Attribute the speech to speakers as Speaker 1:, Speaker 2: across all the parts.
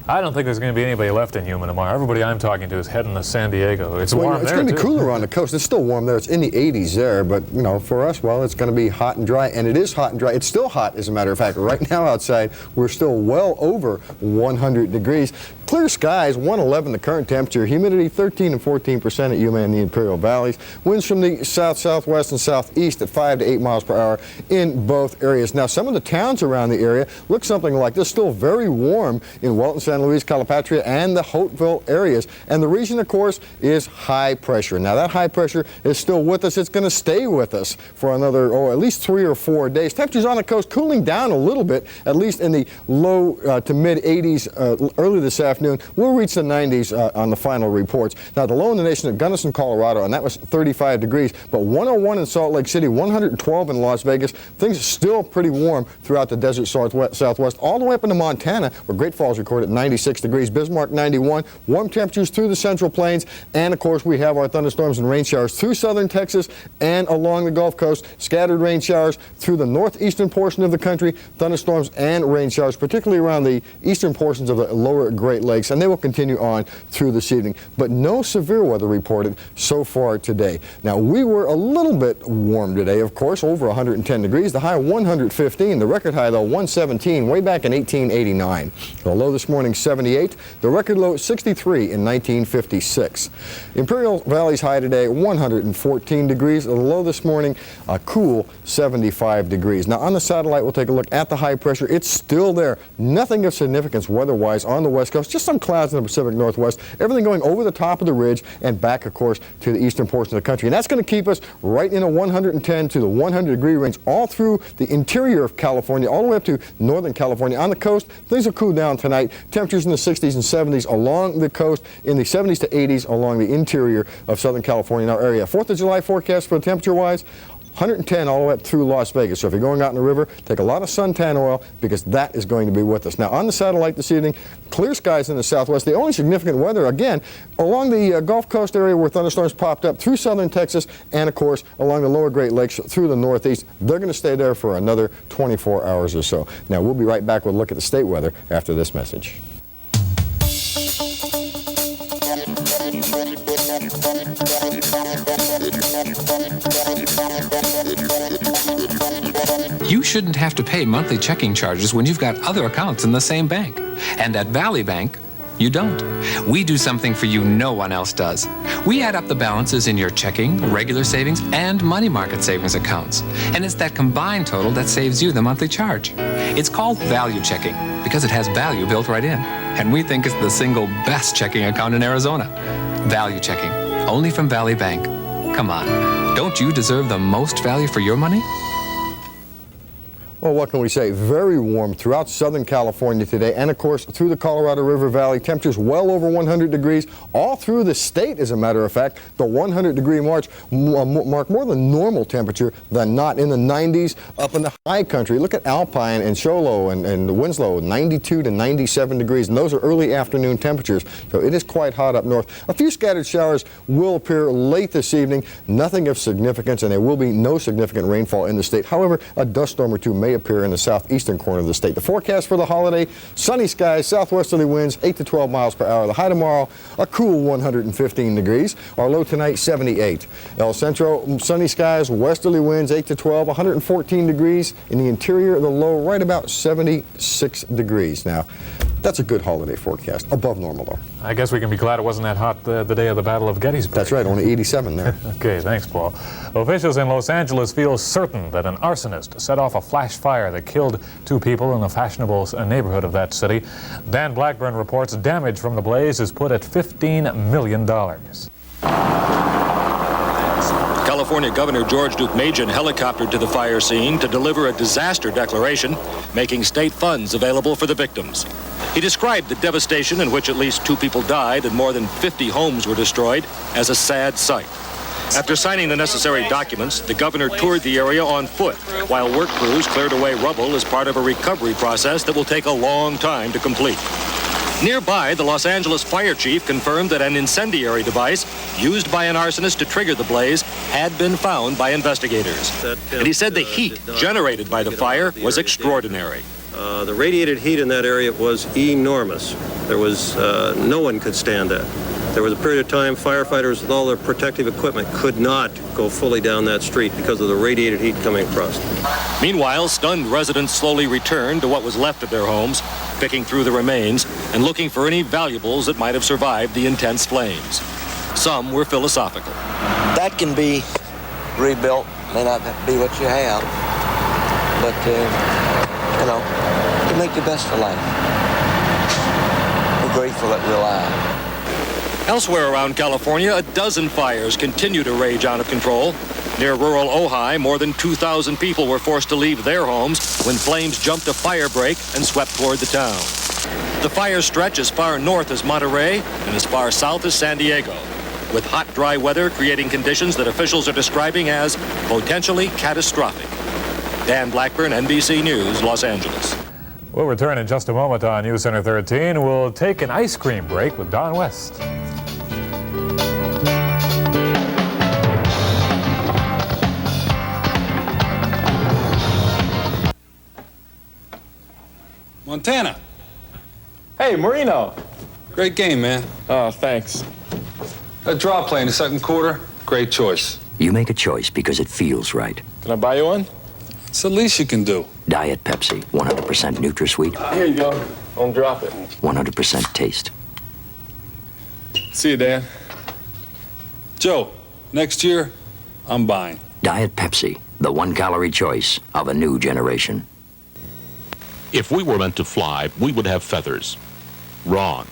Speaker 1: I don't think there's going to be anybody left in Yuma tomorrow. Everybody I'm talking to is heading to San Diego. It's warm there,
Speaker 2: it's going to be cooler on the coast. It's still warm there. It's in the 80s there. But, you know, for us, well, it's going to be hot and dry. And it is hot and dry. It's still hot, as a matter of fact. Right now outside, we're still well over 100 degrees. Clear skies, 111 the current temperature. Humidity 13 and 14% at Yuma and the Imperial Valleys. Winds from the south, southwest, and southeast at 5 to 8 miles per hour in both areas. Now, some of the towns around the area look something like this. Still very warm in Welton, San Luis, Calipatria, and the Hopeville areas. And the reason, of course, is high pressure. Now, that high pressure is still with us. It's going to stay with us for another, at least 3 or 4 days. Temperatures on the coast cooling down a little bit, at least in the low to mid 80s early this afternoon. We'll reach the 90s on the final reports. Now, the low in the nation at Gunnison, Colorado, and that was 35 degrees, but 101 in Salt Lake City, 112 in Las Vegas. Things are still pretty warm throughout the desert southwest, all the way up into Montana, where Great Falls recorded 96 degrees, Bismarck 91, warm temperatures through the Central Plains, and of course we have our thunderstorms and rain showers through southern Texas and along the Gulf Coast, scattered rain showers through the northeastern portion of the country, thunderstorms and rain showers, particularly around the eastern portions of the lower Great Lakes, and they will continue on through this evening. But no severe weather reported so far today. Now, we were a little bit warm today, of course, over 110 degrees, the high 115, the record high, though, 117, way back in 1889. The low this morning, 78, the record low, 63 in 1956. Imperial Valley's high today, 114 degrees, the low this morning, a cool 75 degrees. Now, on the satellite, we'll take a look at the high pressure. It's still there. Nothing of significance weather-wise on the west coast, just some clouds in the Pacific Northwest, everything going over the top of the ridge and back, of course, to the eastern portion of the country. And that's going to keep us right in a 110 to the 100 degree range all through the interior of California, all the way up to northern California. On the coast, things will cool down tonight. Temperatures in the 60s and 70s along the coast, in the 70s to 80s along the interior of Southern California in our area. 4th of July forecast for temperature-wise, 110 all the way up through Las Vegas. So if you're going out in the river, take a lot of suntan oil, because that is going to be with us. Now, on the satellite this evening, clear skies in the southwest. The only significant weather, again, along the Gulf Coast area where thunderstorms popped up through southern Texas and, of course, along the lower Great Lakes through the northeast. They're going to stay there for another 24 hours or so. Now, we'll be right back with a look at the state weather after this message.
Speaker 3: You shouldn't have to pay monthly checking charges when you've got other accounts in the same bank. And at Valley Bank, you don't. We do something for you no one else does. We add up the balances in your checking, regular savings, and money market savings accounts. And it's that combined total that saves you the monthly charge. It's called value checking because it has value built right in. And we think it's the single best checking account in Arizona. Value checking, only from Valley Bank. Come on, don't you deserve the most value for your money?
Speaker 2: Well, what can we say? Very warm throughout Southern California today, and of course through the Colorado River Valley. Temperatures well over 100 degrees all through the state, as a matter of fact. The 100-degree mark more than normal temperature than not, in the 90s up in the high country. Look at Alpine and Show Low and Winslow, 92 to 97 degrees, and those are early afternoon temperatures, so it is quite hot up north. A few scattered showers will appear late this evening, nothing of significance, and there will be no significant rainfall in the state. However, a dust storm or two may appear in the southeastern corner of the state. The forecast for the holiday, sunny skies, southwesterly winds, 8 to 12 miles per hour. The high tomorrow, a cool 115 degrees. Our low tonight, 78. El Centro, sunny skies, westerly winds, 8 to 12, 114 degrees. In the interior, the low right about 76 degrees. Now, that's a good holiday forecast, above normal though.
Speaker 1: I guess we can be glad it wasn't that hot the day of the Battle of Gettysburg.
Speaker 2: That's right, only 87 there.
Speaker 1: Okay, thanks, Paul. Officials in Los Angeles feel certain that an arsonist set off a flash fire that killed 2 people in a fashionable neighborhood of that city. Dan Blackburn reports damage from the blaze is put at $15 million.
Speaker 4: California Governor George Deukmejian helicoptered to the fire scene to deliver a disaster declaration, making state funds available for the victims. He described the devastation, in which at least 2 people died and more than 50 homes were destroyed, as a sad sight. After signing the necessary documents, the governor toured the area on foot, while work crews cleared away rubble as part of a recovery process that will take a long time to complete. Nearby, the Los Angeles fire chief confirmed that an incendiary device used by an arsonist to trigger the blaze had been found by investigators. And he said the heat generated by the fire was extraordinary.
Speaker 5: The radiated heat in that area was enormous. There was, no one could stand that. There was a period of time firefighters with all their protective equipment could not go fully down that street because of the radiated heat coming across.
Speaker 4: Meanwhile, stunned residents slowly returned to what was left of their homes, picking through the remains and looking for any valuables that might have survived the intense flames. Some were philosophical.
Speaker 6: That can be rebuilt. May not be what you have, but, you know, you make the best of life. We're grateful that we're alive.
Speaker 4: Elsewhere around California, a dozen fires continue to rage out of control. Near rural Ojai, more than 2,000 people were forced to leave their homes when flames jumped a fire break and swept toward the town. The fires stretch as far north as Monterey and as far south as San Diego, with hot, dry weather creating conditions that officials are describing as potentially catastrophic. Dan Blackburn, NBC News, Los Angeles.
Speaker 1: We'll return in just a moment on News Center 13. We'll take an ice cream break with Don West.
Speaker 7: Montana.
Speaker 8: Hey, Marino.
Speaker 7: Great game, man.
Speaker 8: Oh, thanks.
Speaker 7: A draw play in the second quarter. Great choice.
Speaker 9: You make a choice because it feels right.
Speaker 8: Can I buy you one?
Speaker 7: It's the least you can do.
Speaker 9: Diet Pepsi, 100% NutraSweet,
Speaker 8: Here you go. Don't drop it.
Speaker 9: 100% taste.
Speaker 8: See you, Dan.
Speaker 7: Joe, next year, I'm buying.
Speaker 9: Diet Pepsi, the one-calorie choice of a new generation.
Speaker 10: If we were meant to fly, we would have feathers. Wrong.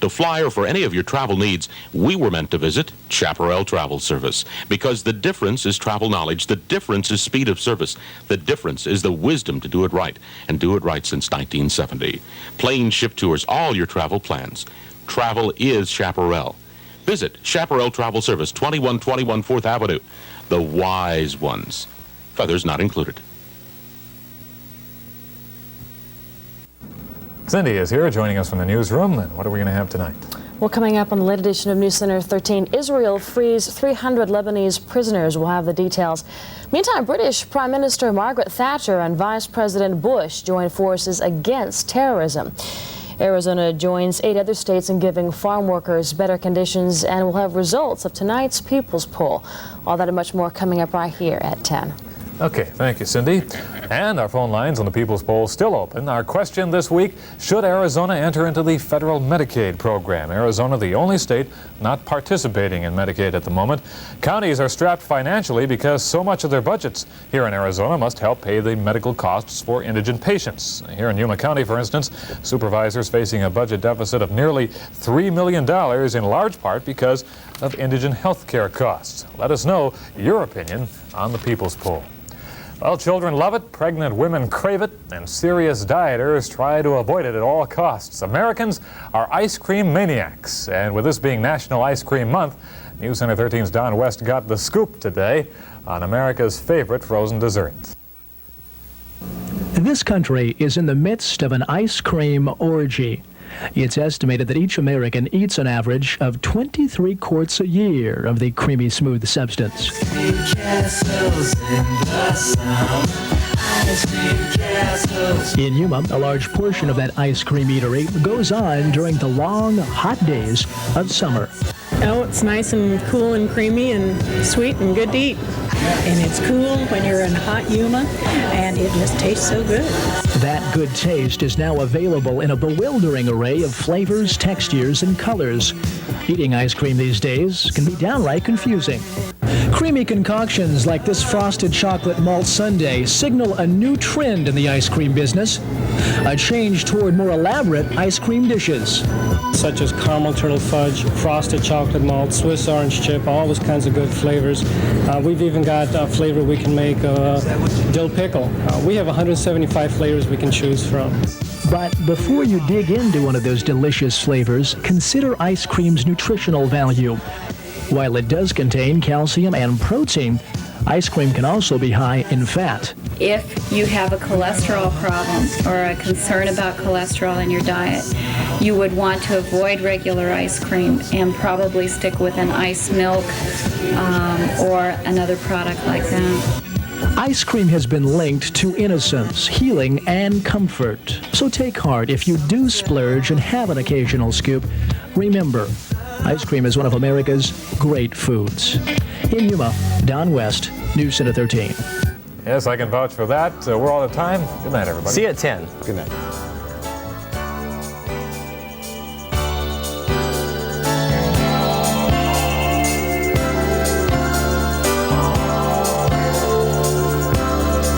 Speaker 10: To fly or for any of your travel needs, we were meant to visit Chaparral Travel Service. Because the difference is travel knowledge. The difference is speed of service. The difference is the wisdom to do it right, and do it right since 1970. Plane, ship tours, all your travel plans. Travel is Chaparral. Visit Chaparral Travel Service, 2121 4th Avenue. The wise ones. Feathers not included.
Speaker 1: Cindy is here joining us from the newsroom. And what are we going to have tonight?
Speaker 11: Well, coming up on the late edition of News Center 13, Israel frees 300 Lebanese prisoners. We'll have the details. Meantime, British Prime Minister Margaret Thatcher and Vice President Bush join forces against terrorism. Arizona joins 8 other states in giving farm workers better conditions, and we'll have results of tonight's People's Poll. All that and much more coming up right here at 10.
Speaker 1: Okay, thank you, Cindy. And our phone lines on the People's Poll still open. Our question this week, should Arizona enter into the federal Medicaid program? Arizona, the only state not participating in Medicaid at the moment. Counties are strapped financially because so much of their budgets here in Arizona must help pay the medical costs for indigent patients. Here in Yuma County, for instance, supervisors facing a budget deficit of nearly $3 million, in large part because of indigent health care costs. Let us know your opinion on the People's Poll. Well, children love it, pregnant women crave it, and serious dieters try to avoid it at all costs. Americans are ice cream maniacs, and with this being National Ice Cream Month, News Center 13's Don West got the scoop today on America's favorite frozen dessert.
Speaker 12: This country is in the midst of an ice cream orgy. It's estimated that each American eats an average of 23 quarts a year of the creamy, smooth substance. In Yuma, a large portion of that ice cream eatery goes on during the long, hot days of summer.
Speaker 13: Oh, it's nice and cool and creamy and sweet and good to eat. And it's cool when you're in hot Yuma, and it just tastes so good.
Speaker 12: That good taste is now available in a bewildering array of flavors, textures, and colors. Eating ice cream these days can be downright confusing. Creamy concoctions like this frosted chocolate malt sundae signal a new trend in the ice cream business, a change toward more elaborate ice cream dishes.
Speaker 14: Such as caramel turtle fudge, frosted chocolate malt, Swiss orange chip, all those kinds of good flavors. We've even got a flavor we can make, dill pickle. We have 175 flavors we can choose from.
Speaker 12: But before you dig into one of those delicious flavors, consider ice cream's nutritional value. While it does contain calcium and protein, ice cream can also be high in fat.
Speaker 15: If you have a cholesterol problem or a concern about cholesterol in your diet, you would want to avoid regular ice cream and probably stick with an ice milk or another product like that.
Speaker 12: Ice cream has been linked to innocence, healing, and comfort. So take heart if you do splurge and have an occasional scoop. Remember, ice cream is one of America's great foods. In Yuma, Don West, News Center 13.
Speaker 1: Yes, I can vouch for that. We're all out of time. Good night, everybody.
Speaker 16: See you at 10.
Speaker 2: Good night.